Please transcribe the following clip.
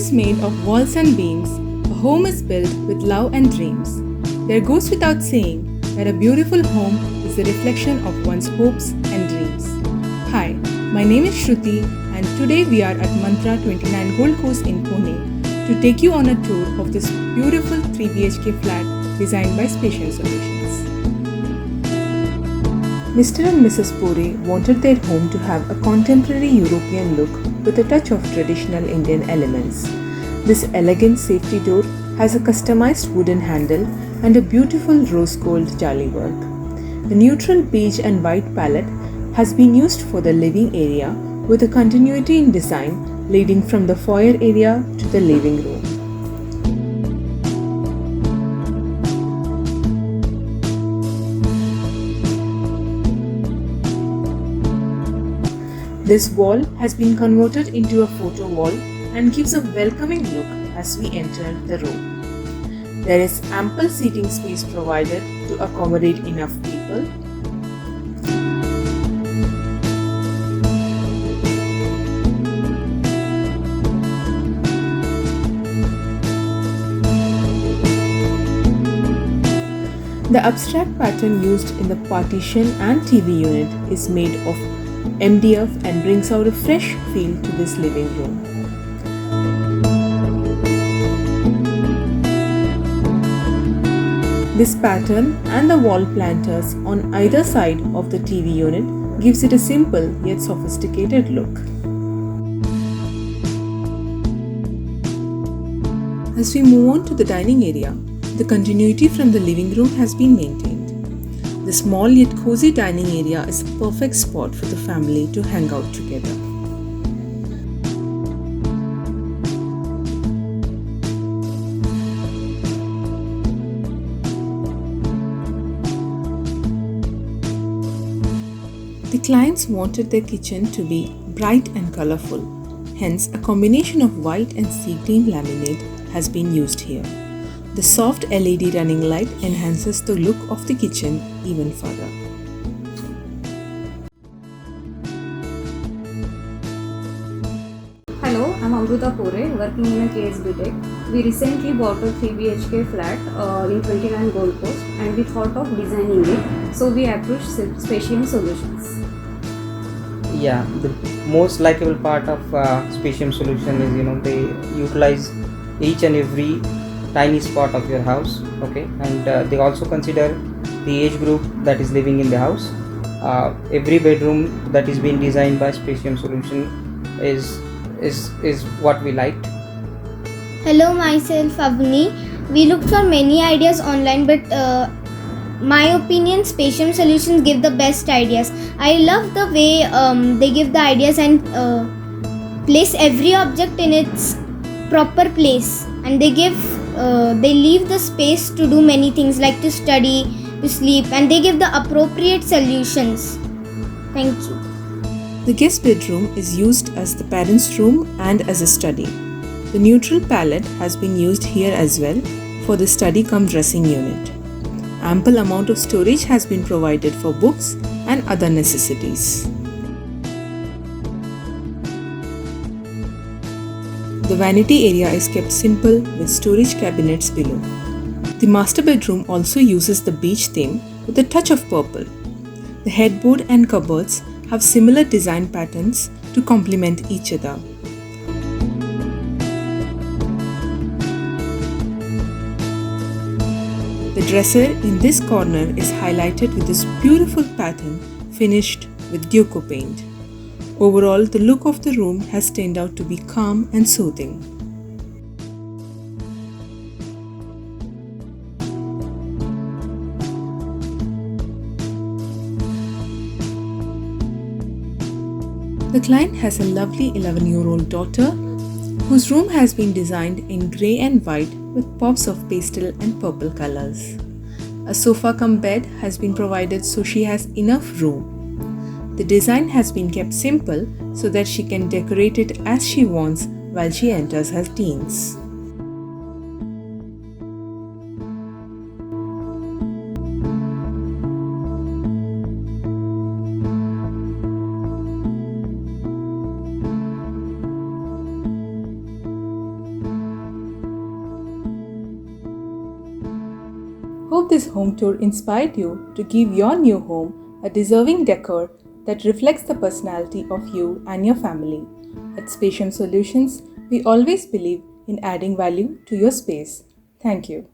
is made of walls and beams, a home is built with love and dreams. There goes without saying that a beautiful home is the reflection of one's hopes and dreams. Hi, my name is Shruti and today we are at Mantra 29 Gold Coast in Pune to take you on a tour of this beautiful 3 BHK flat designed by Spatium Solutions. Mr. and Mrs. Pore wanted their home to have a contemporary European look with a touch of traditional Indian elements. This elegant safety door has a customized wooden handle and a beautiful rose gold jali work. The neutral beige and white palette has been used for the living area with a continuity in design leading from the foyer area to the living room. This wall has been converted into a photo wall and gives a welcoming look as we enter the room. There is ample seating space provided to accommodate enough people. The abstract pattern used in the partition and TV unit is made of MDF and brings out a fresh feel to this living room. This pattern and the wall planters on either side of the TV unit gives it a simple yet sophisticated look. As we move on to the dining area, the continuity from the living room has been maintained. The small yet cozy dining area is a perfect spot for the family to hang out together. The clients wanted their kitchen to be bright and colorful, hence a combination of white and sea green laminate has been used here. The soft LED running light enhances the look of the kitchen even further. Hello, I'm Amruta Pore, working in a KSB Tech. We recently bought a 3 BHK flat in 29 Gold Coast and we thought of designing it, so we approached Spatium Solutions. Yeah, the most likable part of Spatium Solution is they utilize each and every tiny spot of your house, okay, and they also consider the age group that is living in the house. Every bedroom that is being designed by Spatium Solution is what we liked. Hello, myself Avni. We looked for many ideas online, but my opinion, Spatium Solutions give the best ideas. I love the way they give the ideas and place every object in its proper place, and they leave the space to do many things like to study, to sleep, and they give the appropriate solutions. Thank you. The guest bedroom is used as the parents' room and as a study. The neutral palette has been used here as well for the study cum dressing unit. Ample amount of storage has been provided for books and other necessities. The vanity area is kept simple with storage cabinets below. The master bedroom also uses the beige theme with a touch of purple. The headboard and cupboards have similar design patterns to complement each other. The dresser in this corner is highlighted with this beautiful pattern finished with Duco paint. Overall, the look of the room has turned out to be calm and soothing. The client has a lovely 11-year-old daughter whose room has been designed in grey and white with pops of pastel and purple colors. A sofa cum bed has been provided so she has enough room. The design has been kept simple so that she can decorate it as she wants while she enters her teens. Hope this home tour inspired you to give your new home a deserving decor that reflects the personality of you and your family. At Spatium Solutions, we always believe in adding value to your space. Thank you.